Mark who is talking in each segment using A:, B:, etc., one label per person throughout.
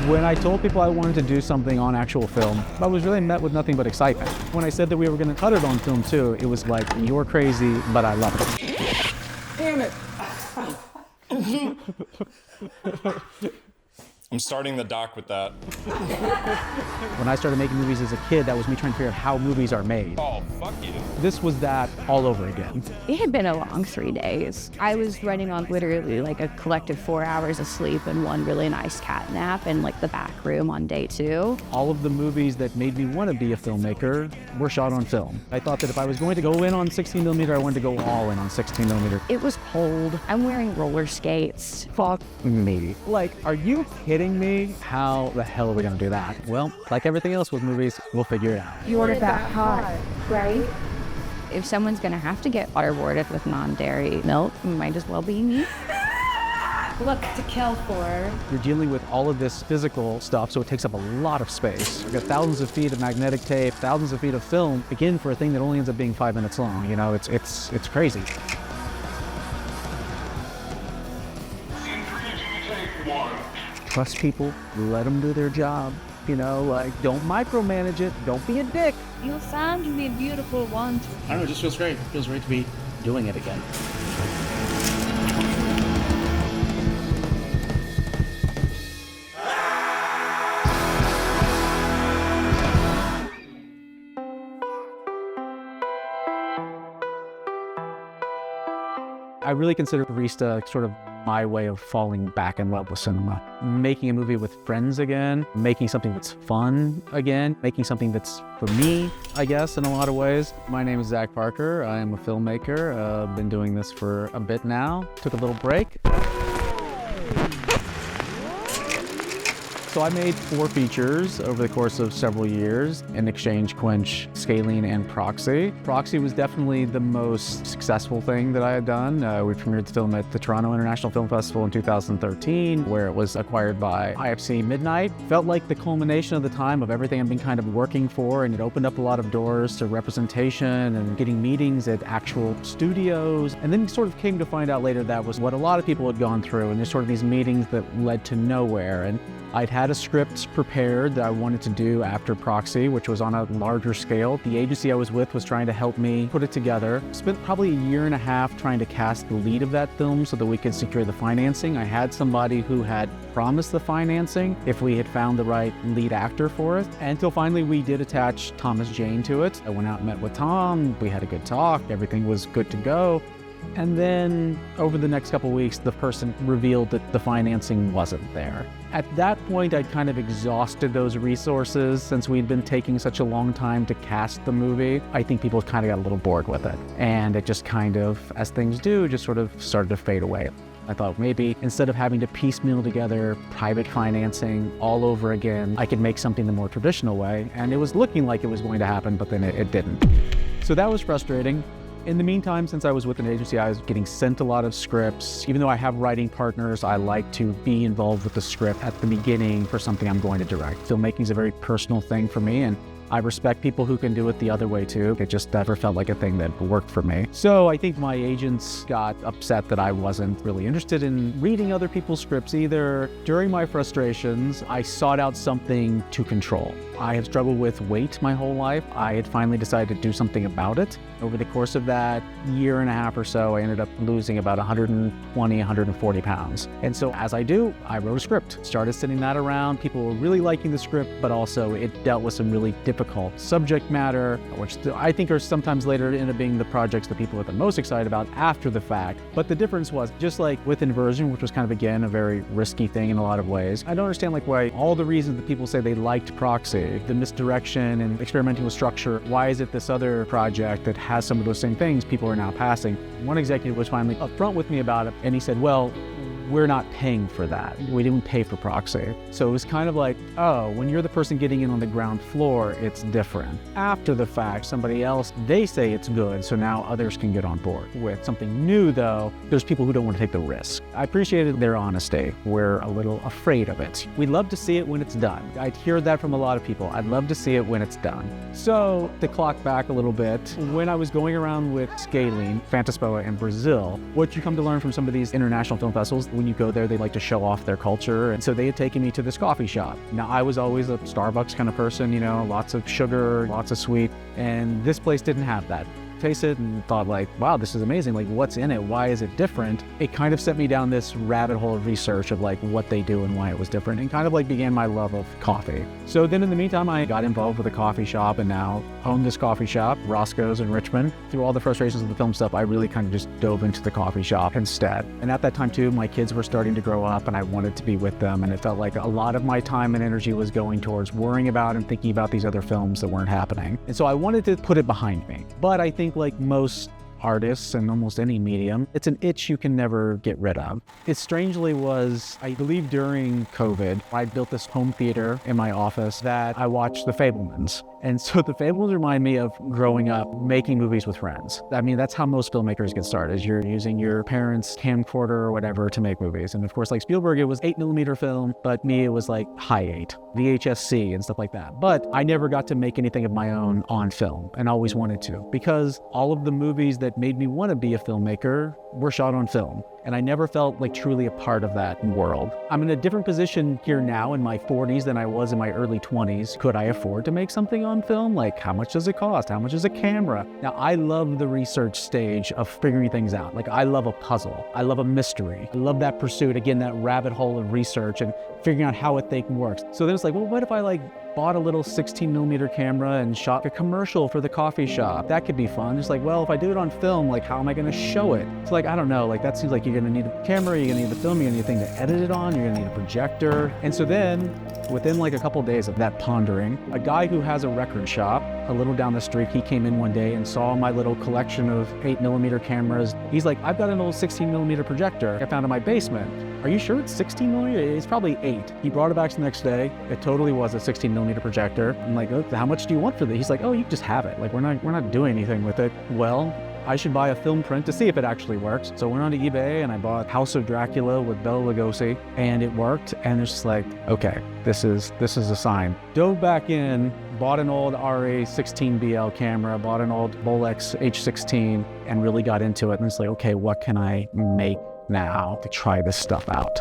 A: When I told people I wanted to do something on actual film, I was really met with nothing but excitement. When I said that we were going to cut it on film too, it was like, you're crazy, but I love it.
B: Damn it.
C: I'm starting the doc with that.
A: When I started making movies as a kid, that was me trying to figure out how movies are made.
C: Oh, fuck you.
A: This was that all over again.
D: It had been a long 3 days. I was running on literally like a collective 4 hours of sleep and one really nice cat nap in like the back room on day 2.
A: All of the movies that made me want to be a filmmaker were shot on film. I thought that if I was going to go in on 16 millimeter, I wanted to go all in on 16 millimeter.
D: It was cold. I'm wearing roller skates.
A: Fuck me. Like, are you kidding me? How the hell are we gonna do that? Well, like everything else with movies, we'll figure it out.
D: You ordered that hot, right? If someone's gonna have to get waterboarded with non-dairy milk, it might as well be me. Look to kill for.
A: You're dealing with all of this physical stuff, so it takes up a lot of space. We've got thousands of feet of magnetic tape, thousands of feet of film, again, for a thing that only ends up being 5 minutes long. You know, it's crazy. Trust people, let them do their job. You know, like, don't micromanage it, don't be a dick.
D: You found me beautiful one.
B: I don't know, it just feels great. It feels great to be doing it again.
A: I really consider Arista sort of my way of falling back in love with cinema. Making a movie with friends again, making something that's fun again, making something that's for me, I guess, in a lot of ways. My name is Zach Parker. I am a filmmaker. I've been doing this for a bit now. Took a little break. So I made 4 features over the course of several years in Exchange, Quench, Scalene, and Proxy. Proxy was definitely the most successful thing that I had done. We premiered the film at the Toronto International Film Festival in 2013, where it was acquired by IFC Midnight. Felt like the culmination of the time of everything I've been kind of working for, and it opened up a lot of doors to representation and getting meetings at actual studios. And then sort of came to find out later that was what a lot of people had gone through, and there's sort of these meetings that led to nowhere. And I'd had a script prepared that I wanted to do after Proxy, which was on a larger scale. The agency I was with was trying to help me put it together. Spent probably a year and a half trying to cast the lead of that film so that we could secure the financing. I had somebody who had promised the financing if we had found the right lead actor for it. Until finally we did attach Thomas Jane to it. I went out and met with Tom. We had a good talk. Everything was good to go. And then over the next couple of weeks, the person revealed that the financing wasn't there. At that point, I'd kind of exhausted those resources since we'd been taking such a long time to cast the movie. I think people kind of got a little bored with it. And it just kind of, as things do, just sort of started to fade away. I thought maybe instead of having to piecemeal together private financing all over again, I could make something the more traditional way. And it was looking like it was going to happen, but then it didn't. So that was frustrating. In the meantime, since I was with an agency, I was getting sent a lot of scripts. Even though I have writing partners, I like to be involved with the script at the beginning for something I'm going to direct. Filmmaking is a very personal thing for me, and I respect people who can do it the other way too. It just never felt like a thing that worked for me. So I think my agents got upset that I wasn't really interested in reading other people's scripts either. During my frustrations, I sought out something to control. I have struggled with weight my whole life. I had finally decided to do something about it. Over the course of that year and a half or so, I ended up losing about 120, 140 pounds. And so as I do, I wrote a script, started sending that around. People were really liking the script, but also it dealt with some really difficult subject matter, which I think are sometimes later end up being the projects that people are the most excited about after the fact. But the difference was, just like with Inversion, which was kind of, again, a very risky thing in a lot of ways, I don't understand like why all the reasons that people say they liked Proxy, the misdirection and experimenting with structure, why is it this other project that has some of those same things people are now passing? One executive was finally upfront with me about it, and he said, well, we're not paying for that. We didn't pay for Proxy. So it was kind of like, oh, when you're the person getting in on the ground floor, it's different. After the fact, somebody else, they say it's good, so now others can get on board. With something new though, there's people who don't want to take the risk. I appreciated their honesty. We're a little afraid of it. We'd love to see it when it's done. I'd hear that from a lot of people. I'd love to see it when it's done. So to clock back a little bit, when I was going around with Scalene, Fantaspoa, and Brazil, what you come to learn from some of these international film festivals, when you go there, they like to show off their culture. And so they had taken me to this coffee shop. Now, I was always a Starbucks kind of person, you know, lots of sugar, lots of sweet. And this place didn't have that. Tasted and thought like, wow, this is amazing. Like, what's in it? Why is it different? It kind of set me down this rabbit hole of research of like what they do and why it was different, and kind of like began my love of coffee. So then in the meantime, I got involved with a coffee shop and now own this coffee shop, Roscoe's in Richmond. Through all the frustrations of the film stuff, I really kind of just dove into the coffee shop instead. And at that time too, my kids were starting to grow up and I wanted to be with them. And it felt like a lot of my time and energy was going towards worrying about and thinking about these other films that weren't happening. And so I wanted to put it behind me. But I think like most artists and almost any medium, it's an itch you can never get rid of. It strangely was, I believe during COVID, I built this home theater in my office that I watched The Fabelmans. And so The Fabelmans remind me of growing up making movies with friends. I mean, that's how most filmmakers get started. You're using your parents' camcorder or whatever to make movies. And of course, like Spielberg, it was 8mm film, but me, it was like high 8, VHS-C and stuff like that. But I never got to make anything of my own on film and always wanted to, because all of the movies that made me want to be a filmmaker were shot on film. And I never felt like truly a part of that world. I'm in a different position here now in my 40s than I was in my early 20s. Could I afford to make something on film? Like, how much does it cost? How much is a camera? Now, I love the research stage of figuring things out. Like, I love a puzzle. I love a mystery. I love that pursuit, again, that rabbit hole of research and figuring out how a thing works. So then it's like, well, what if I bought a little 16mm camera and shot a commercial for the coffee shop? That could be fun. It's like, well, if I do it on film, like, how am I gonna show it? It's like, I don't know, like, that seems like you're gonna need a camera, you're gonna need the film, you're gonna need a thing to edit it on, you're gonna need a projector. And so then, within like a couple days of that pondering, a guy who has a record shop a little down the street, he came in one day and saw my little collection of 8mm cameras. He's like, I've got an old 16mm projector I found in my basement. Are you sure it's 16mm? It's probably 8. He brought it back the next day. It totally was a 16mm projector. I'm like, oh, how much do you want for this? He's like, oh, you just have it. Like, we're not doing anything with it. Well, I should buy a film print to see if it actually works. So I went onto eBay and I bought House of Dracula with Bela Lugosi, and it worked. And it's just like, okay, this is a sign. Dove back in, bought an old RA16BL camera, bought an old Bolex H16, and really got into it. And it's like, okay, what can I make now to try this stuff out?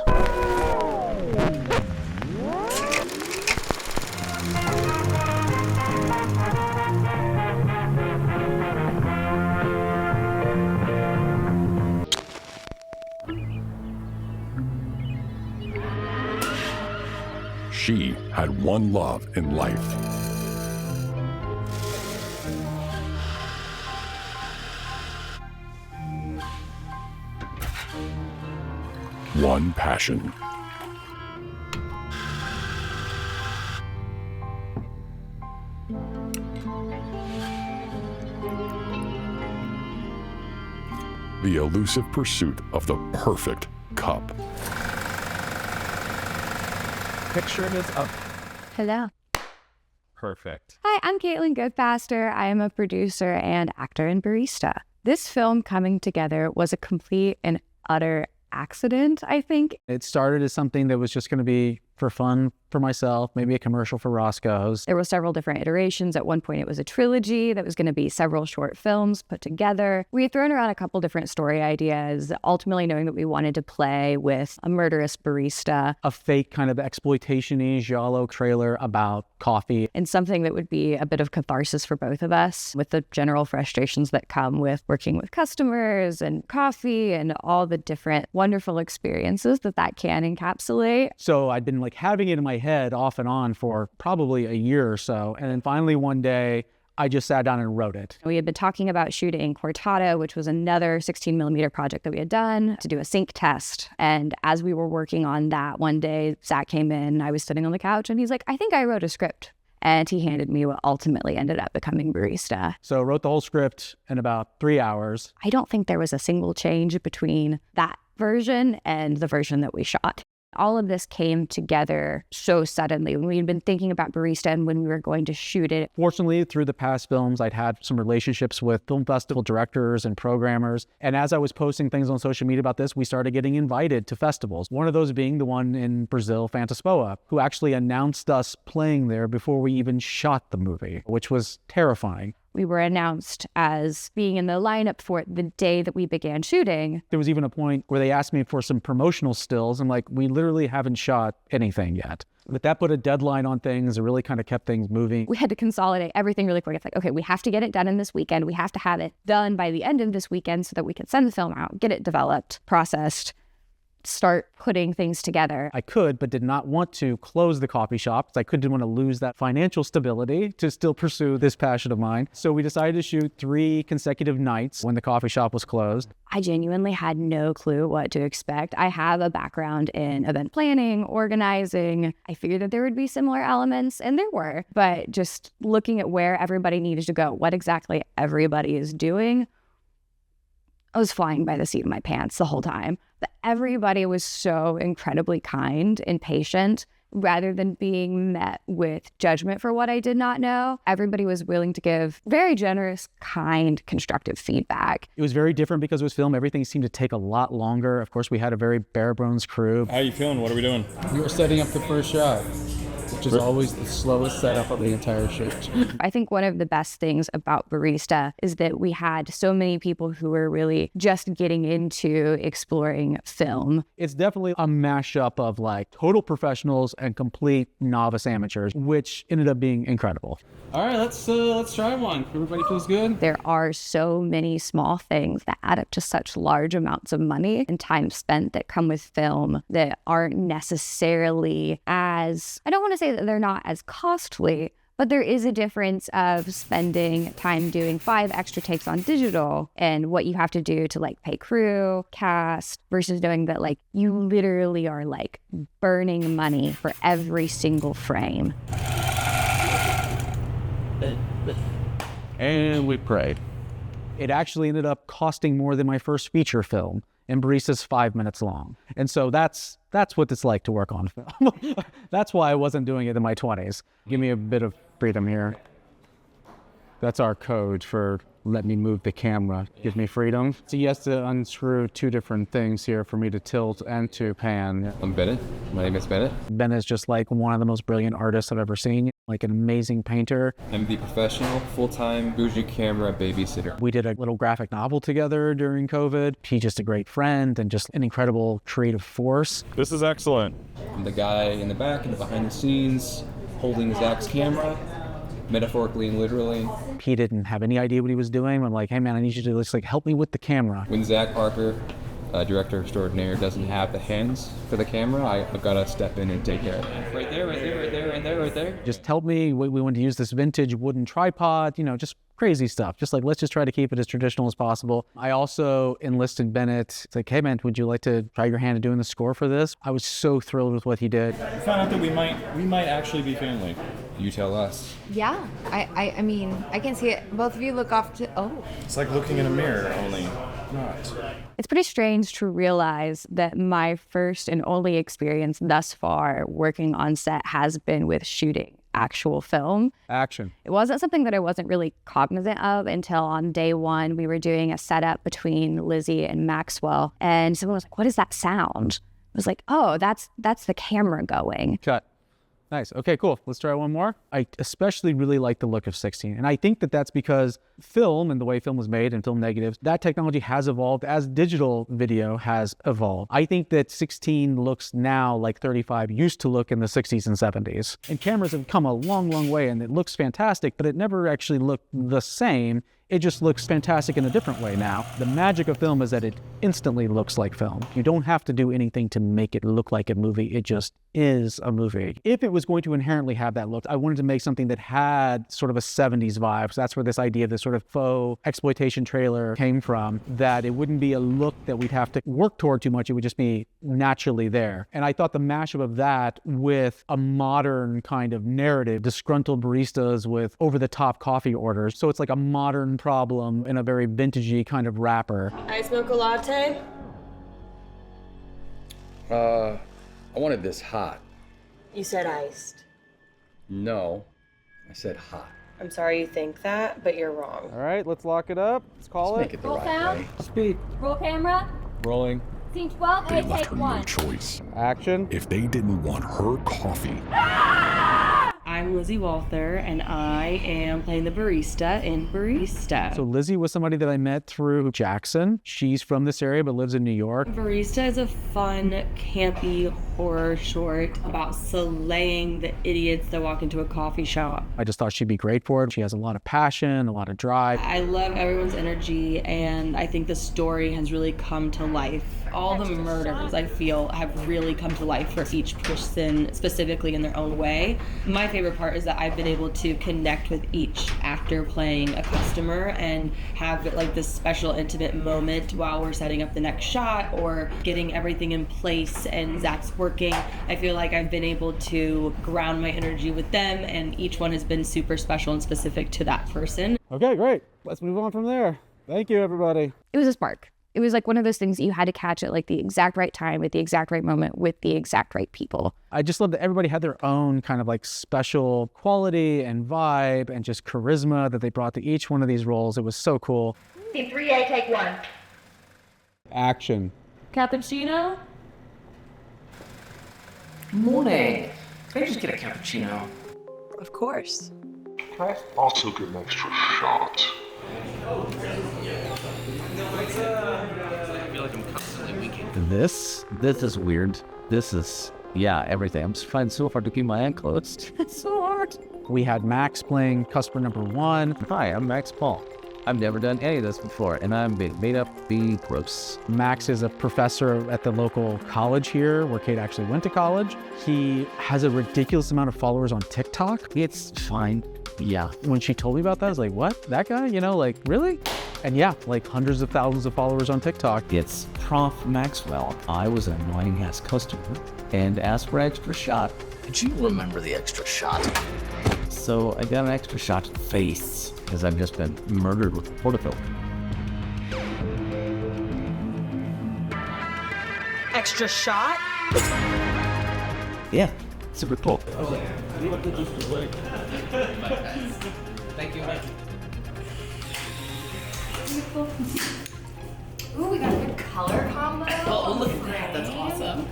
E: She had one love in life. One passion. The elusive pursuit of the perfect cup.
A: Picture is up.
D: Hello.
A: Perfect.
D: Hi, I'm Caitlin Goodfaster. I am a producer and actor and barista. This film coming together was a complete and utter accident, I think.
A: It started as something that was just going to be for fun for myself, maybe a commercial for Roscoe's.
D: There were several different iterations. At one point, it was a trilogy that was going to be several short films put together. We had thrown around a couple different story ideas, ultimately knowing that we wanted to play with a murderous barista.
A: A fake kind of exploitation-y giallo trailer about coffee.
D: And something that would be a bit of catharsis for both of us with the general frustrations that come with working with customers and coffee and all the different wonderful experiences that can encapsulate.
A: So I'd been like having it in my head off and on for probably a year or so. And then finally one day, I just sat down and wrote it.
D: We had been talking about shooting Cortado, which was another 16mm project that we had done to do a sync test. And as we were working on that one day, Zach came in, I was sitting on the couch and he's like, I think I wrote a script. And he handed me what ultimately ended up becoming Barista.
A: So I wrote the whole script in about 3 hours.
D: I don't think there was a single change between that version and the version that we shot. All of this came together so suddenly when we had been thinking about Barista and when we were going to shoot it.
A: Fortunately, through the past films, I'd had some relationships with film festival directors and programmers. And as I was posting things on social media about this, we started getting invited to festivals. One of those being the one in Brazil, Fantaspoa, who actually announced us playing there before we even shot the movie, which was terrifying.
D: we were announced as being in the lineup for it the day that we began shooting.
A: There was even a point where they asked me for some promotional stills. I'm like, we literally haven't shot anything yet. But that put a deadline on things. It really kind of kept things moving.
D: We had to consolidate everything really quick. It's like, okay, we have to get it done in this weekend. We have to have it done by the end of this weekend so that we can send the film out, get it developed, processed, start putting things together.
A: I could, but did not want to close the coffee shop because I couldn't want to lose that financial stability to still pursue this passion of mine. So we decided to shoot 3 consecutive nights when the coffee shop was closed.
D: I genuinely had no clue what to expect. I have a background in event planning, organizing. I figured that there would be similar elements, and there were. But just looking at where everybody needed to go, what exactly everybody is doing, I was flying by the seat of my pants the whole time. But everybody was so incredibly kind and patient. Rather than being met with judgment for what I did not know, everybody was willing to give very generous, kind, constructive feedback.
A: It was very different because it was film. Everything seemed to take a lot longer. Of course, we had a very bare bones crew.
C: How are you feeling? What are we doing?
B: We were setting up the first shot, which is always the slowest setup of the entire shoot.
D: I think one of the best things about Barista is that we had so many people who were really just getting into exploring film.
A: It's definitely a mashup of like total professionals and complete novice amateurs, which ended up being incredible.
B: All right, let's try one. Everybody feels good?
D: There are so many small things that add up to such large amounts of money and time spent that come with film that aren't necessarily as, I don't want to say that they're not as costly, but there is a difference of spending time doing 5 extra takes on digital and what you have to do to like pay crew, cast, versus knowing that like you literally are like burning money for every single frame.
B: And we prayed.
A: It actually ended up costing more than my first feature film, and Barista's 5 minutes long. And so that's what it's like to work on film. That's why I wasn't doing it in my 20s. Give me a bit of freedom here. That's our code for let me move the camera. Give me freedom. So he has to unscrew 2 different things here for me to tilt and to pan.
F: I'm Bennett. My name is Bennett.
A: Ben is just like one of the most brilliant artists I've ever seen, like an amazing painter.
F: I'm the professional, full-time, bougie camera babysitter.
A: We did a little graphic novel together during COVID. He's just a great friend and just an incredible creative force.
C: This is excellent.
F: I'm the guy in the back and behind the scenes holding Zach's camera, metaphorically and literally.
A: He didn't have any idea what he was doing. I'm like, hey man, I need you to just like help me with the camera.
F: When Zach Parker, director extraordinaire, doesn't have the hands for the camera, I've got to step in and take care of it. Right there, right there, right there, right there, right there.
A: Just help me. We want to use this vintage wooden tripod, just crazy stuff. Just like, let's just try to keep it as traditional as possible. I also enlisted Bennett. It's like, hey man, would you like to try your hand at doing the score for this? I was so thrilled with what he did.
C: We found out that we might actually be family.
F: You tell us.
G: Yeah, I mean, I can see it. Both of you look off to, oh.
C: It's like looking in a mirror, only not.
D: It's pretty strange to realize that my first and only experience thus far working on set has been with shooting actual film.
A: Action.
D: It wasn't something that I wasn't really cognizant of until on day 1, we were doing a setup between Lizzie and Maxwell, and someone was like, what is that sound? I was like, oh, that's the camera going.
A: Cut. Nice. Okay, cool. Let's try one more. I especially really like the look of 16. And I think that that's because film and the way film was made and film negatives, that technology has evolved as digital video has evolved. I think that 16 looks now like 35 used to look in the 60s and 70s. And cameras have come a long, long way and it looks fantastic, but it never actually looked the same. It just looks fantastic in a different way now. The magic of film is that it instantly looks like film. You don't have to do anything to make it look like a movie. It just is a movie. If it was going to inherently have that look, I wanted to make something that had sort of a 70s vibe. So that's where this idea of this sort of faux exploitation trailer came from, that it wouldn't be a look that we'd have to work toward too much. It would just be naturally there. And I thought the mashup of that with a modern kind of narrative, disgruntled baristas with over-the-top coffee orders. So it's like a modern problem in a very vintagey kind of wrapper.
H: Ice mocha latte?
I: I wanted this hot.
H: You said iced.
I: No, I said hot.
H: I'm sorry you think that, but you're wrong.
A: All right, let's lock it up. Let's call
I: Let's make it the right way.
B: Speed.
J: Roll camera.
A: Rolling.
J: Scene 12,
E: They left
J: take
E: her
J: 1.
E: no choice.
A: Action.
E: If they didn't want her coffee,
J: I'm Lizzie Walther, and I am playing the barista in Barista.
A: So Lizzie was somebody that I met through Jackson. She's from this area but lives in New York.
J: Barista is a fun, campy horror short about slaying the idiots that walk into a coffee shop.
A: I just thought she'd be great for it. She has a lot of passion, a lot of drive.
J: I love everyone's energy, and I think the story has really come to life. All the murders, I feel, have really come to life for each person, specifically in their own way. My favorite part is that I've been able to connect with each actor playing a customer and have like this special intimate moment while we're setting up the next shot or getting everything in place and Zach's working. I feel like I've been able to ground my energy with them, and each one has been super special and specific to that person.
A: Okay, great. Let's move on from there. Thank you, everybody.
D: It was a spark. It was like one of those things that you had to catch at like the exact right time, at the exact right moment, with the exact right people.
A: I just love that everybody had their own kind of like special quality and vibe and just charisma that they brought to each one of these roles. It was so cool.
H: Team 3A, take 1.
A: Action.
J: Cappuccino?
K: Morning. Can I just get a cappuccino?
H: Of course.
E: Can I also get an extra shot?
K: This is weird. This is, yeah, everything. I'm just trying so hard to keep my hand closed. It's so hard.
A: We had Max playing customer number 1.
K: Hi, I'm Max Paul. I've never done any of this before, and I'm being made up to be gross.
A: Max is a professor at the local college here where Kate actually went to college. He has a ridiculous amount of followers on TikTok.
K: It's fine. Yeah.
A: When she told me about that, I was like, what? That guy? You know, like, really? And yeah, like hundreds of thousands of followers on TikTok.
K: It's Prof. Maxwell. I was an annoying ass customer and asked for an extra shot. Did you remember the extra shot? So I got an extra shot to the face because I've just been murdered with a portafilter.
H: Extra shot?
K: Yeah, super cool.
J: Thank you.
G: Ooh, we got a good color combo.
J: Oh, look at that. That's awesome.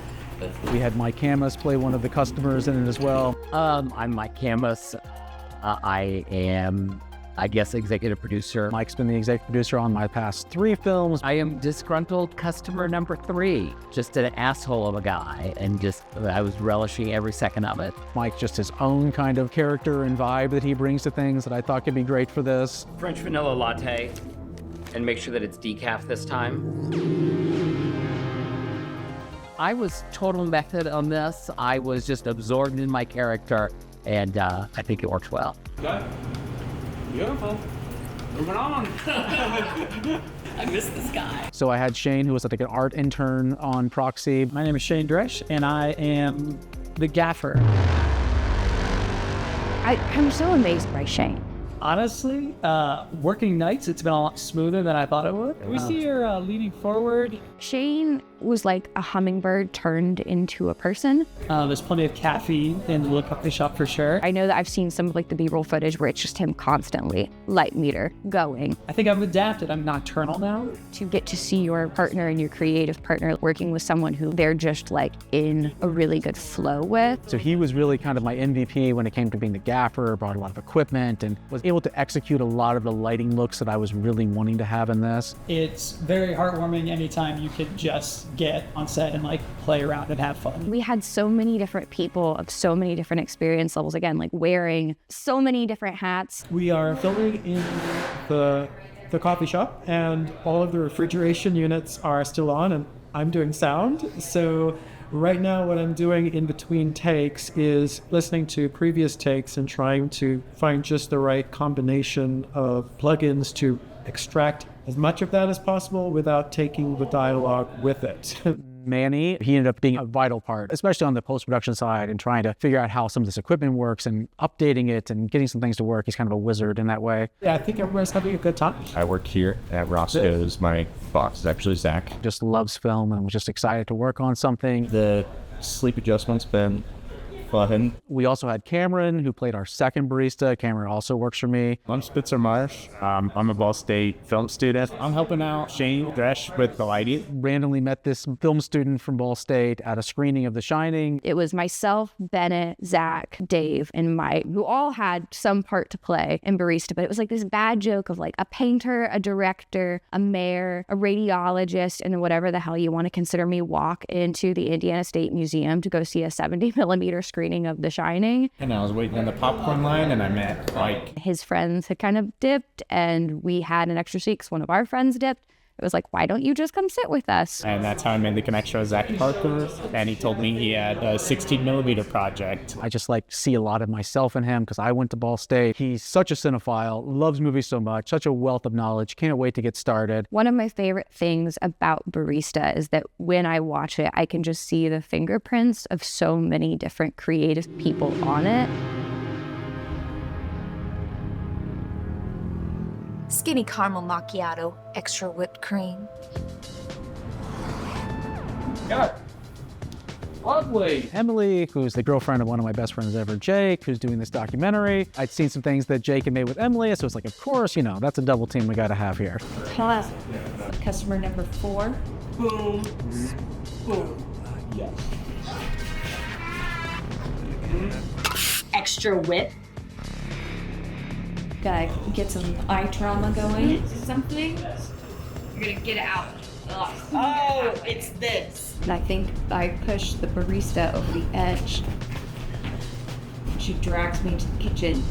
A: We had Mike Camus play one of the customers in it as well.
K: I'm Mike Camus. I am, I guess, executive producer.
A: Mike's been the executive producer on my past 3 films.
K: I am disgruntled customer number 3. Just an asshole of a guy, and I was relishing every second of it.
A: Mike's just his own kind of character and vibe that he brings to things that I thought could be great for this.
L: French vanilla latte, and make sure that it's decaf this time.
K: I was total method on this. I was just absorbed in my character, and I think it worked well.
L: Okay. Beautiful. Moving on. I miss this guy.
A: So I had Shane, who was like an art intern on Proxy.
M: My name is Shane Dresch, and I am the gaffer.
D: I'm so amazed by Shane.
M: Honestly, working nights, it's been a lot smoother than I thought it would. We see her leaning forward.
D: Shane was like a hummingbird turned into a person.
M: There's plenty of caffeine in the little coffee shop for sure.
D: I know that I've seen some of like the B-roll footage where it's just him constantly, light meter, going.
M: I think I've adapted. I'm nocturnal now.
D: To get to see your partner and your creative partner working with someone who they're just like in a really good flow with.
A: So he was really kind of my MVP when it came to being the gaffer, brought a lot of equipment, and was able to execute a lot of the lighting looks that I was really wanting to have in this.
M: It's very heartwarming anytime you can just get on set and like play around and have fun.
D: We had so many different people of so many different experience levels, again, like wearing so many different hats.
M: We are filming in the coffee shop, and all of the refrigeration units are still on, and I'm doing sound. So right now what I'm doing in between takes is listening to previous takes and trying to find just the right combination of plugins to extract as much of that as possible without taking the dialogue with it.
A: Manny, he ended up being a vital part, especially on the post-production side and trying to figure out how some of this equipment works and updating it and getting some things to work. He's kind of a wizard in that way.
M: Yeah, I think everybody's having a good time.
F: I work here at Roscoe's. My boss is actually Zach.
A: Just loves film and was just excited to work on something.
F: The sleep adjustment's been
C: Fun.
A: We also had Cameron, who played our second barista. Cameron also works for me.
B: I'm Spitzer Marsh. I'm a Ball State film student. I'm helping out Shane Dresch with the lighting.
A: Randomly met this film student from Ball State at a screening of The Shining.
D: It was myself, Bennett, Zach, Dave, and Mike, who all had some part to play in barista, but it was like this bad joke of like a painter, a director, a mayor, a radiologist, and whatever the hell you want to consider me walk into the Indiana State Museum to go see a 70mm screening of The Shining.
B: And I was waiting in the popcorn line and I met Mike.
D: His friends had kind of dipped and we had an extra seat because one of our friends dipped. It was like, why don't you just come sit with us?
B: And that's how I made the connection with Zach Parker. And he told me he had a 16mm project.
A: I just like see a lot of myself in him because I went to Ball State. He's such a cinephile, loves movies so much, such a wealth of knowledge. Can't wait to get started.
D: One of my favorite things about barista is that when I watch it, I can just see the fingerprints of so many different creative people on it.
N: Skinny caramel macchiato, extra whipped cream.
A: Got it. Lovely. Emily, who's the girlfriend of one of my best friends ever, Jake, who's doing this documentary. I'd seen some things that Jake had made with Emily, so it's like, of course, you know, that's a double team we gotta have here.
J: Class. Customer number 4. Boom. Boom.
B: Yes.
J: Extra whip. Gotta get some eye trauma going. Something. You're gonna get it out. Oh, it's this. And I think I pushed the barista over the edge. She drags me into the kitchen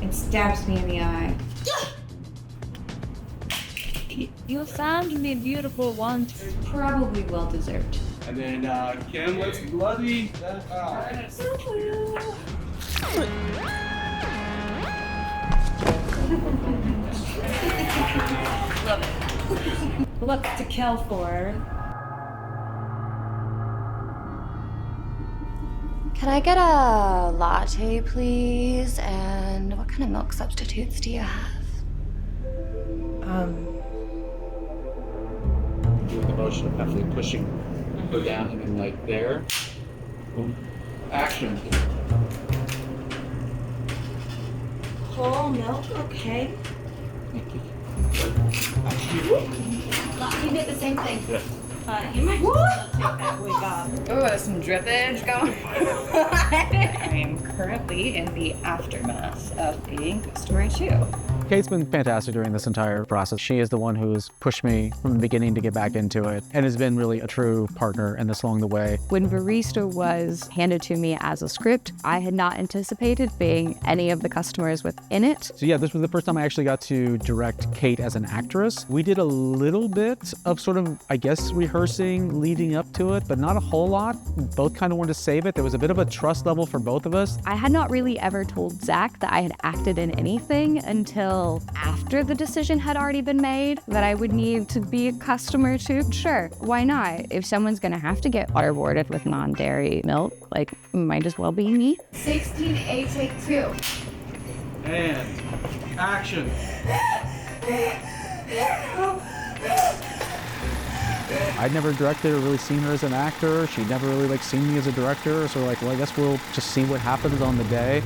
J: and stabs me in the eye. You found me beautiful one. Probably well deserved.
B: And then Kim, let's bloody that eye.
J: Love it. Look to kill for.
N: Can I get a latte, please? And what kind of milk substitutes do you have?
B: Doing the motion of definitely pushing. Go down and then like there. Boom. Action.
J: Whole milk, okay.
N: You did the same thing.
J: You might just take that wig off.
G: Oh, there's some drippage going.
J: I am currently in the aftermath of being customer 2.
A: Kate's been fantastic during this entire process. She is the one who's pushed me from the beginning to get back into it and has been really a true partner in this along the way.
D: When Barista was handed to me as a script, I had not anticipated being any of the customers within it.
A: So yeah, this was the first time I actually got to direct Kate as an actress. We did a little bit of sort of, I guess, rehearsing leading up to it, but not a whole lot. Both kind of wanted to save it. There was a bit of a trust level for both of us.
D: I had not really ever told Zach that I had acted in anything until after the decision had already been made that I would need to be a customer too. Sure, why not? If someone's gonna have to get waterboarded with non-dairy milk, like, might as well be me.
N: 16A, take 2.
B: And action.
A: I'd never directed or really seen her as an actor. She'd never really like seen me as a director. So like, well, I guess we'll just see what happens on the day.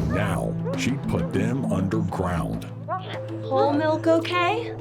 E: Now, she put them underground.
J: Whole milk, okay?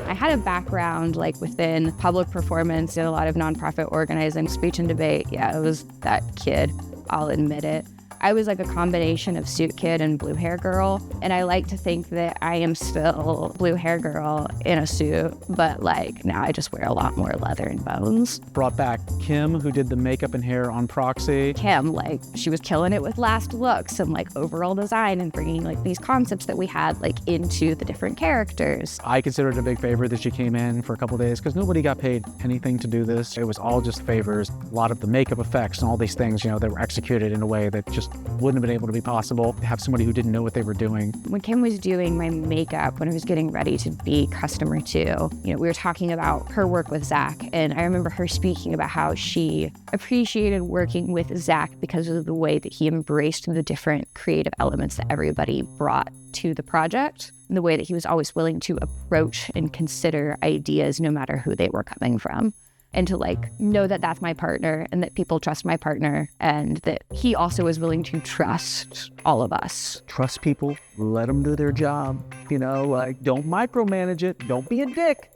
D: I had a background like within public performance, did a lot of nonprofit organizing, speech and debate. Yeah, it was that kid, I'll admit it. I was like a combination of suit kid and blue hair girl. And I like to think that I am still blue hair girl in a suit, but like now I just wear a lot more leather and bones.
A: Brought back Kim, who did the makeup and hair on Proxy.
D: Kim, like she was killing it with last looks and like overall design and bringing like these concepts that we had like into the different characters.
A: I considered it a big favor that she came in for a couple days because nobody got paid anything to do this. It was all just favors. A lot of the makeup effects and all these things, you know, that were executed in a way that just Wouldn't have been able to be possible to have somebody who didn't know what they were doing.
D: When Kim was doing my makeup, when I was getting ready to be customer 2, we were talking about her work with Zach, and I remember her speaking about how she appreciated working with Zach because of the way that he embraced the different creative elements that everybody brought to the project, and the way that he was always willing to approach and consider ideas no matter who they were coming from. And to know that that's my partner and that people trust my partner and that he also is willing to trust all of us.
A: Trust people, let them do their job. Don't micromanage it. Don't be a dick.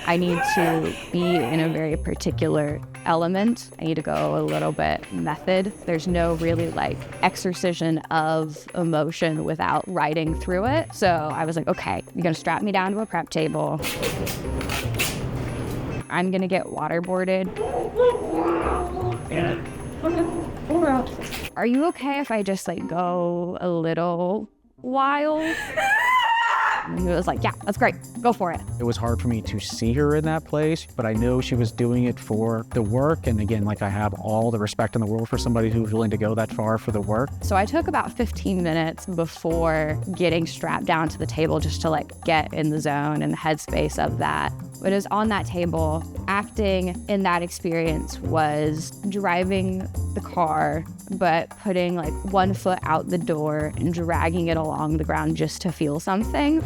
D: I need to be in a very particular element. I need to go a little bit method. There's no really exorcism of emotion without riding through it. So I was like, okay, you're gonna strap me down to a prep table. I'm gonna get waterboarded. Are you okay if I just go a little wild? And he was like, yeah, that's great. Go for it.
A: It was hard for me to see her in that place, but I know she was doing it for the work. And again, I have all the respect in the world for somebody who's willing to go that far for the work.
D: So I took about 15 minutes before getting strapped down to the table just to get in the zone and the headspace of that. But it was on that table. Acting in that experience was driving the car, but putting one foot out the door and dragging it along the ground just to feel something.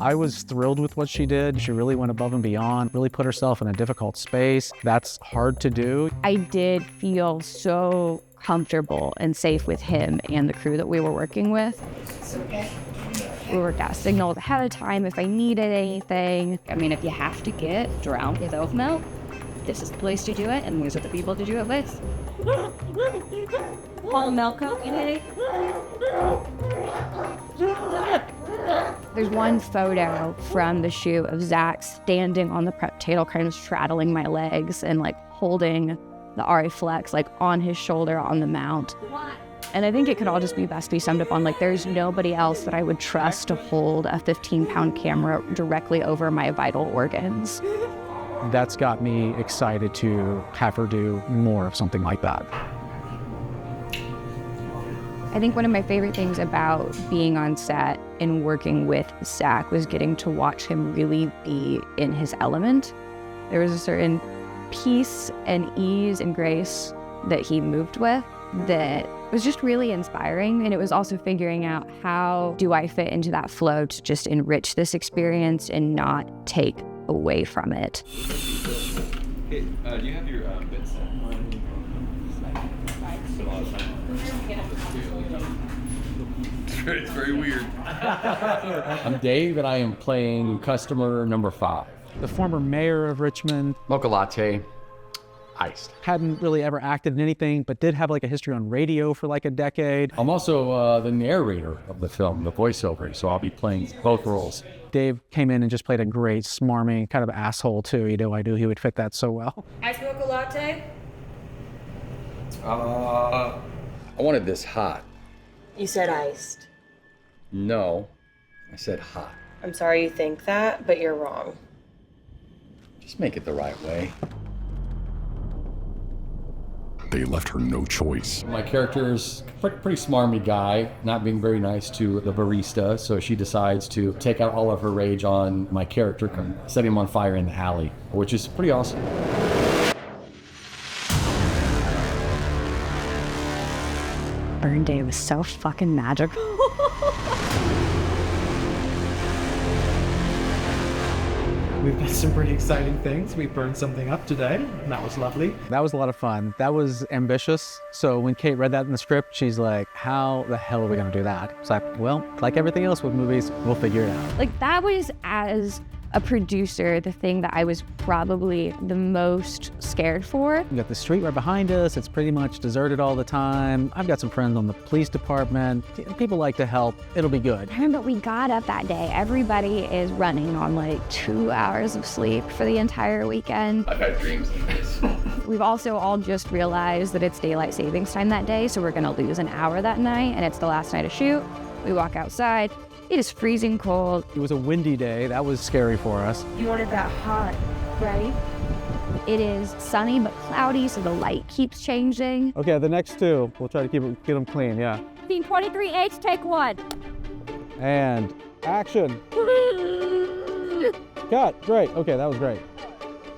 A: I was thrilled with what she did. She really went above and beyond, really put herself in a difficult space. That's hard to do.
D: I did feel so comfortable and safe with him and the crew that we were working with.
H: It's okay.
D: We worked out signals ahead of time if I needed anything. I mean, if you have to get drowned with oat milk, this is the place to do it, and these are the people to do it with. Whole milk, okay? There's one photo from the shoot of Zach standing on the prep table, kind of straddling my legs and holding the Ari Flex on his shoulder on the mount. And I think it could all just be best be summed up on there's nobody else that I would trust to hold a 15-pound camera directly over my vital organs.
A: That's got me excited to have her do more of something like that.
D: I think one of my favorite things about being on set and working with Zach was getting to watch him really be in his element. There was a certain peace and ease and grace that he moved with that was just really inspiring. And it was also figuring out, how do I fit into that flow to just enrich this experience and not take away from it.
F: Hey, do you have your bits on? It's very weird.
I: I'm Dave, and I am playing customer number 5.
A: The former mayor of Richmond.
I: Mocha latte, iced.
A: Hadn't really ever acted in anything, but did have a history on radio for a decade.
I: I'm also the narrator of the film, the voiceover, so I'll be playing both roles.
A: Dave came in and just played a great, smarmy kind of asshole too. I knew he would fit that so well.
J: Iced mocha latte?
I: I wanted this hot.
H: You said iced.
I: No, I said hot.
H: I'm sorry you think that, but you're wrong.
I: Just make it the right way.
E: They left her no choice.
I: My character's a pretty smarmy guy, not being very nice to the barista, so she decides to take out all of her rage on my character, setting him on fire in the alley, which is pretty awesome.
D: Burn Day was so fucking magical.
M: We've got some pretty exciting things. We burned something up today, and that was lovely.
A: That was a lot of fun. That was ambitious. So when Kate read that in the script, she's like, how the hell are we gonna do that? It's like, well, like everything else with movies, we'll figure it out.
D: That was, as a producer, the thing that I was probably the most scared for.
A: We got the street right behind us. It's pretty much deserted all the time. I've got some friends on the police department. People like to help. It'll be good.
D: I remember we got up that day. Everybody is running on 2 hours of sleep for the entire weekend.
I: I've had dreams of this.
D: We've also all just realized that it's daylight savings time that day, so we're gonna lose an hour that night, and it's the last night of shoot. We walk outside, It is freezing cold.
A: It was a windy day. That was scary for us.
H: You wanted that hot, right?
D: It is sunny but cloudy, so the light keeps changing.
A: Okay, the next two, we'll try to get them clean, yeah.
D: Scene 23H, take one.
A: And action. Cut, great. Okay, that was great.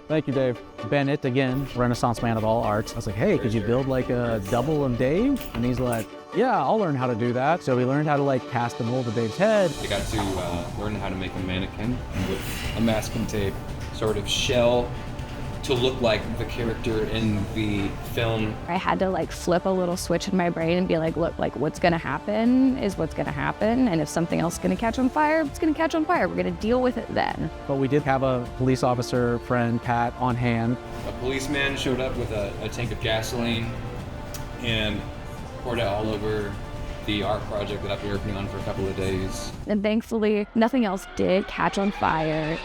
A: Thank you, Dave. Bennett, again, Renaissance man of all arts. I was like, hey, could you build like a double of Dave? And he's like, yeah, I'll learn how to do that. So we learned how to like cast the mold of Dave's head.
F: I got to learn how to make a mannequin with a masking tape sort of shell to look like the character in the film.
D: I had to like flip a little switch in my brain and be like, look, like what's gonna happen is what's gonna happen. And if something else is gonna catch on fire, it's gonna catch on fire. We're gonna deal with it then.
A: But we did have a police officer friend, Pat, on hand.
F: A policeman showed up with a tank of gasoline and poured it all over the art project that I've been working on for a couple of days.
D: And thankfully, nothing else did catch on fire.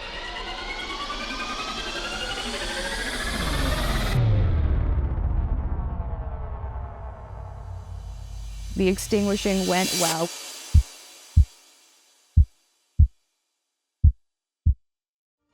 D: The extinguishing went well.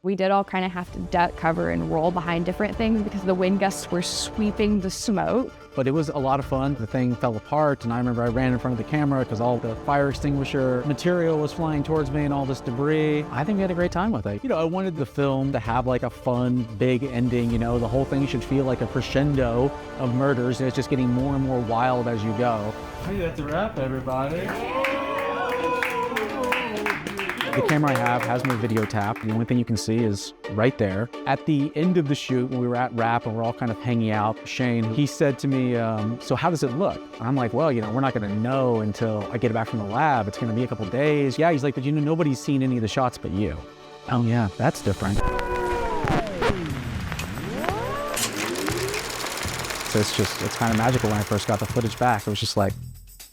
D: We did all kind of have to duck, cover, and roll behind different things because the wind gusts were sweeping the smoke.
A: But it was a lot of fun. The thing fell apart, and I remember I ran in front of the camera because all the fire extinguisher material was flying towards me and all this debris. I think we had a great time with it. You know, I wanted the film to have like a fun, big ending. You know, the whole thing should feel like a crescendo of murders, and it's just getting more and more wild as you go.
M: Hey, that's a wrap, everybody.
A: The camera I have has no video tap. The only thing you can see is right there. At the end of the shoot, when we were at Wrap and we're all kind of hanging out, Shane, he said to me, so how does it look? And I'm like, well, you know, we're not gonna know until I get it back from the lab. It's gonna be a couple days. Yeah, he's like, but you know, nobody's seen any of the shots but you. Oh yeah, that's different. So it's kind of magical when I first got the footage back. It was just like,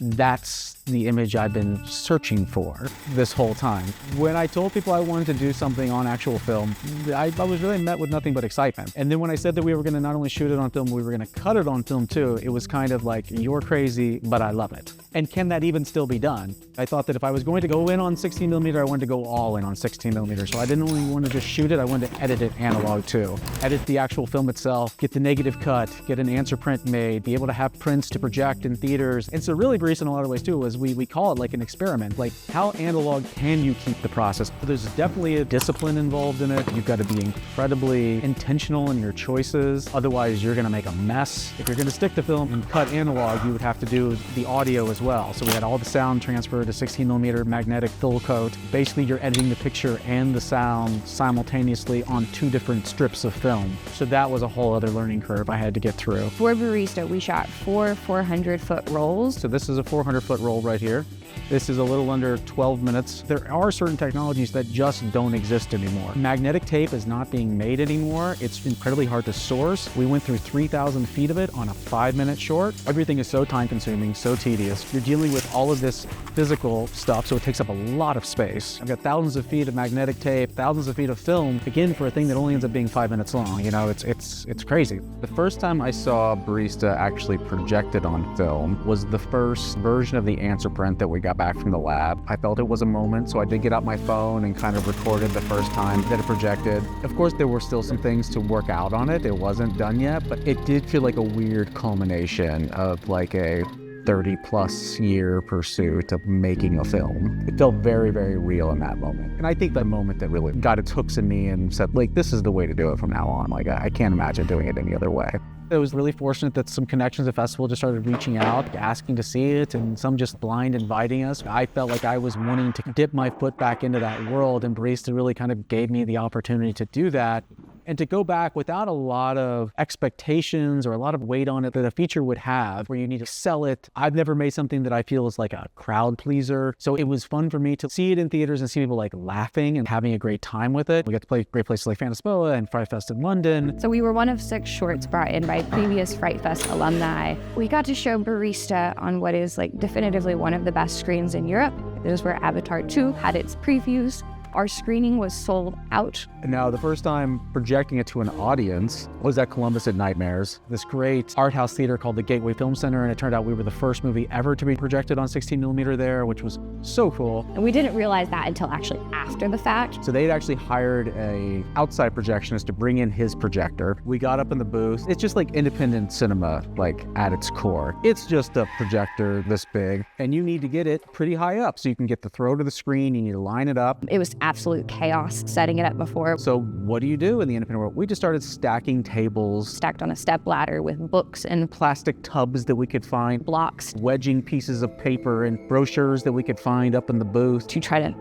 A: that's the image I've been searching for this whole time. When I told people I wanted to do something on actual film, I was really met with nothing but excitement. And then when I said that we were gonna not only shoot it on film, we were gonna cut it on film too, it was kind of like, you're crazy, but I love it. And can that even still be done? I thought that if I was going to go in on 16mm, I wanted to go all in on 16mm. So I didn't only want to just shoot it, I wanted to edit it analog too. Edit the actual film itself, get the negative cut, get an answer print made, be able to have prints to project in theaters. And so really, Brees, in a lot of ways too, was we call it like an experiment. Like, how analog can you keep the process? There's definitely a discipline involved in it. You've got to be incredibly intentional in your choices. Otherwise, you're gonna make a mess. If you're gonna stick to film and cut analog, you would have to do the audio as well. So we had all the sound transferred to 16mm magnetic fill coat. Basically, you're editing the picture and the sound simultaneously on two different strips of film. So that was a whole other learning curve I had to get through.
D: For Barista, we shot 4 400-foot rolls.
A: So this is a 400-foot roll right here. This is a little under 12 minutes. There are certain technologies that just don't exist anymore. Magnetic tape is not being made anymore. It's incredibly hard to source. We went through 3,000 feet of it on a 5-minute short. Everything is so time-consuming, so tedious. You're dealing with all of this physical stuff, so it takes up a lot of space. I've got thousands of feet of magnetic tape, thousands of feet of film, again, for a thing that only ends up being 5 minutes long. You know, it's crazy. The first time I saw Barista actually projected on film was the first version of the answer print that we got back from the lab. I felt it was a moment, so I did get out my phone and kind of recorded the first time that it projected. Of course, there were still some things to work out on it. It wasn't done yet, but it did feel like a weird culmination of like a 30-plus year pursuit of making a film. It felt very, very real in that moment. And I think that moment that really got its hooks in me and said, like, this is the way to do it from now on. Like, I can't imagine doing it any other way. I was really fortunate that some connections at festival just started reaching out, asking to see it, and some just blind inviting us. I felt like I was wanting to dip my foot back into that world, and Barista really kind of gave me the opportunity to do that. And to go back without a lot of expectations or a lot of weight on it that a feature would have, where you need to sell it. I've never made something that I feel is like a crowd pleaser. So it was fun for me to see it in theaters and see people like laughing and having a great time with it. We got to play great places like Fantaspoa and Fright Fest in London.
D: So we were one of 6 shorts brought in by previous Fright Fest alumni. We got to show Barista on what is like definitively one of the best screens in Europe. This is where Avatar 2 had its previews. our screening was sold out.
A: Now, the first time projecting it to an audience was at Columbus at Nightmares, this great art house theater called the Gateway Film Center, and it turned out we were the first movie ever to be projected on 16mm there, which was so cool.
D: And we didn't realize that until actually after the fact.
A: So they'd actually hired a outside projectionist to bring in his projector. We got up in the booth. It's just like independent cinema, like at its core. It's just a projector this big, and you need to get it pretty high up so you can get the throw to the screen. You need to line it up.
D: It was absolute chaos setting it up before.
A: So what do you do in the independent world? We just started stacking tables.
D: Stacked on a step ladder with books and
A: plastic tubs that we could find.
D: Blocks.
A: Wedging pieces of paper and brochures that we could find up in the booth.
D: To try to,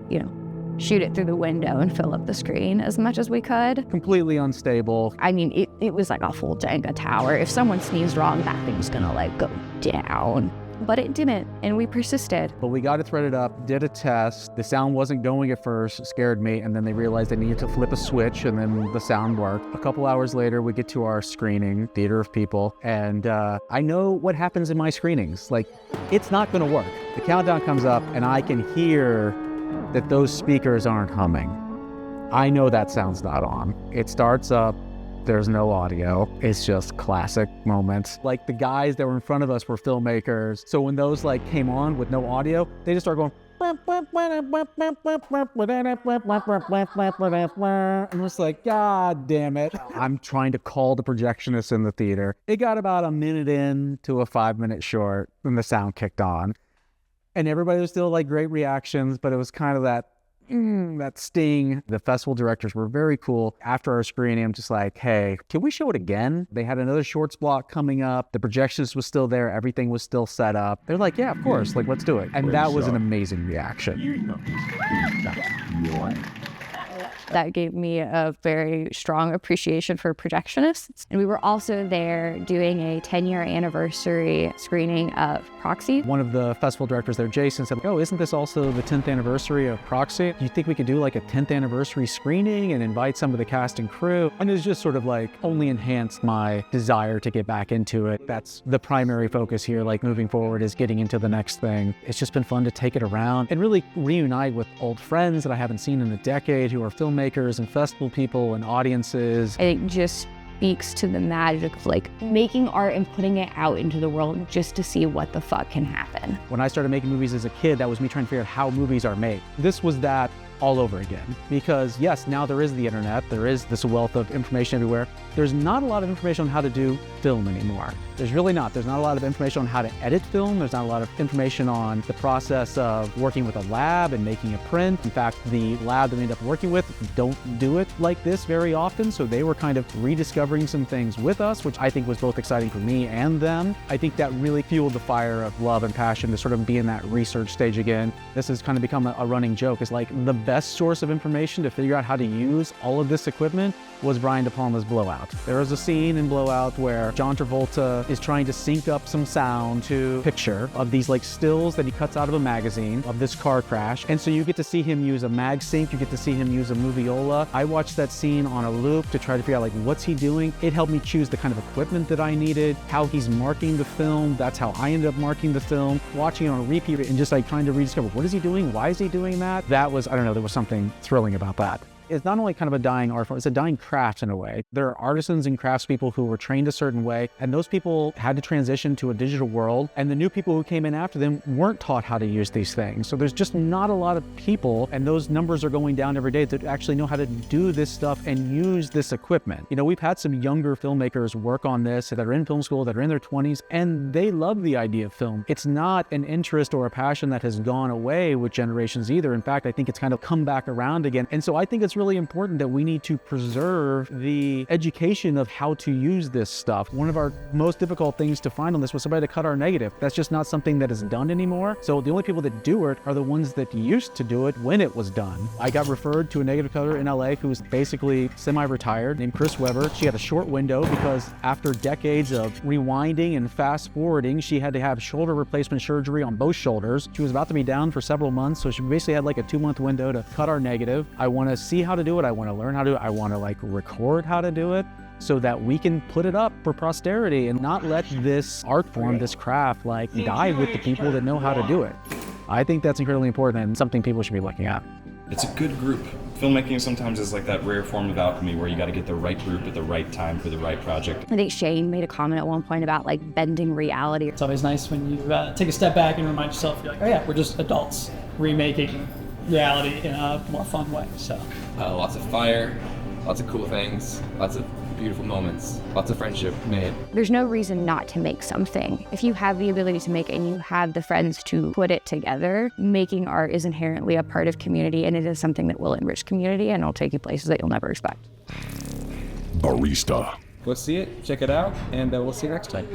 D: shoot it through the window and fill up the screen as much as we could.
A: Completely unstable.
D: I mean, it was like a full Jenga tower. If someone sneezed wrong, that thing's gonna go down. But it didn't, and we persisted.
A: But we got it threaded up, did a test. The sound wasn't going at first, scared me, and then they realized they needed to flip a switch, and then the sound worked. A couple hours later, we get to our screening, theater of people, and I know what happens in my screenings. Like, it's not gonna work. The countdown comes up, and I can hear that those speakers aren't humming. I know that sound's not on. It starts up, there's no audio. It's just classic moments. Like the guys that were in front of us were filmmakers. So when those came on with no audio, they just start going, and I'm just like, God damn it. I'm trying to call the projectionist in the theater. It got about a minute in to a 5-minute short when the sound kicked on. And everybody was still great reactions, but it was kind of that sting. The festival directors were very cool. After our screening, I'm just like, hey, can we show it again? They had another shorts block coming up. The projectionist was still there. Everything was still set up. They're like, yeah, of course. Let's do it. And that was an amazing reaction.
D: That gave me a very strong appreciation for projectionists. And we were also there doing a 10-year anniversary screening of Proxy.
A: One of the festival directors there, Jason, said, oh, isn't this also the 10th anniversary of Proxy? Do you think we could do a 10th anniversary screening and invite some of the cast and crew? And it's just sort of only enhanced my desire to get back into it. That's the primary focus here, moving forward, is getting into the next thing. It's just been fun to take it around and really reunite with old friends that I haven't seen in a decade who are filmmakers and festival people and audiences.
D: I think just speaks to the magic of making art and putting it out into the world just to see what the fuck can happen.
A: When I started making movies as a kid, that was me trying to figure out how movies are made. This was that all over again. Because yes, now there is the internet, there is this wealth of information everywhere. There's not a lot of information on how to do film anymore. There's really not. There's not a lot of information on how to edit film. There's not a lot of information on the process of working with a lab and making a print. In fact, the lab that we end up working with don't do it like this very often. So they were kind of rediscovering some things with us, which I think was both exciting for me and them. I think that really fueled the fire of love and passion to sort of be in that research stage again. This has kind of become a running joke. It's the best source of information to figure out how to use all of this equipment was Brian De Palma's Blowout. There is a scene in Blowout where John Travolta is trying to sync up some sound to picture of these stills that he cuts out of a magazine of this car crash. And so you get to see him use a mag sync, you get to see him use a Moviola. I watched that scene on a loop to try to figure out what's he doing. It helped me choose the kind of equipment that I needed, how he's marking the film. That's how I ended up marking the film, watching it on a repeat and just trying to rediscover what is he doing? Why is he doing that? That was, I don't know, there was something thrilling about that. It's not only kind of a dying art form, it's a dying craft in a way. There are artisans and craftspeople who were trained a certain way, and those people had to transition to a digital world, and the new people who came in after them weren't taught how to use these things. So there's just not a lot of people, and those numbers are going down every day, that actually know how to do this stuff and use this equipment. We've had some younger filmmakers work on this that are in film school, that are in their 20s, and they love the idea of film. It's not an interest or a passion that has gone away with generations either. In fact, I think it's kind of come back around again. And so I think it's really important that we need to preserve the education of how to use this stuff. One of our most difficult things to find on this was somebody to cut our negative. That's just not something that is done anymore. So the only people that do it are the ones that used to do it when it was done. I got referred to a negative cutter in LA who was basically semi-retired, named Chris Weber. She had a short window because after decades of rewinding and fast forwarding, she had to have shoulder replacement surgery on both shoulders. She was about to be down for several months, so she basically had a 2-month window to cut our negative. I want to see how to do it. I want to learn how to do it. I want to record how to do it so that we can put it up for posterity and not let this art form, this craft, die with the people that know how to do it. I think that's incredibly important and something people should be looking at.
C: It's a good group. Filmmaking sometimes is like that rare form of alchemy where you got to get the right group at the right time for the right project.
D: I think Shane made a comment at one point about like bending reality.
O: It's always nice when you take a step back and remind yourself, you're like, oh yeah, we're just adults remaking reality in a more fun way. So
F: Lots of fire, lots of cool things, lots of beautiful moments, lots of friendship made.
D: There's no reason not to make something. If you have the ability to make it and you have the friends to put it together, making art is inherently a part of community, and it is something that will enrich community and it'll take you places that you'll never expect.
E: Barista.
F: Go see it, check it out, and we'll see you next time.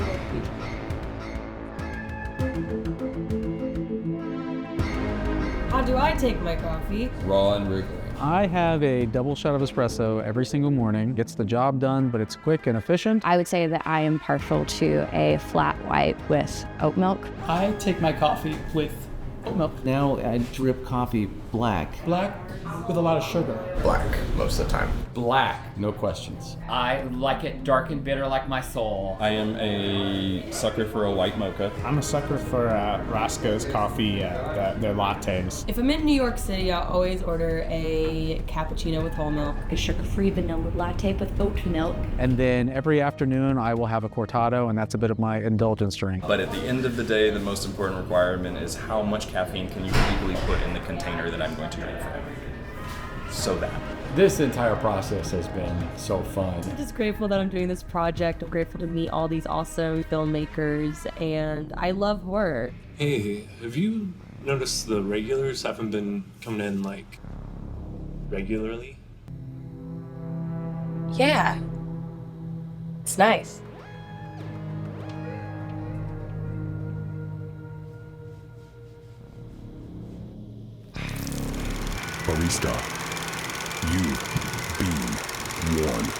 J: How do I take my coffee?
F: Raw and regular.
A: I have a double shot of espresso every single morning. Gets the job done, but it's quick and efficient.
D: I would say that I am partial to a flat white with oat milk.
O: I take my coffee with oat milk.
K: Now I drip coffee black.
M: Black with a lot of sugar.
P: Black most of the time.
I: Black, no questions.
L: I like it dark and bitter like my soul.
C: I am a sucker for a white mocha.
Q: I'm a sucker for Roscoe's coffee, their lattes.
J: If I'm in New York City, I'll always order a cappuccino with whole milk.
H: A sugar-free vanilla latte with oat milk.
A: And then every afternoon I will have a cortado, and that's a bit of my indulgence drink.
C: But at the end of the day, the most important requirement is how much caffeine can you legally put in the container that I'm going to drink from. So that.
I: This entire process has been so fun.
J: I'm just grateful that I'm doing this project. I'm grateful to meet all these awesome filmmakers, and I love horror.
R: Hey, have you noticed the regulars haven't been coming in, like, regularly?
S: Yeah. It's nice.
E: Barista. You be warned.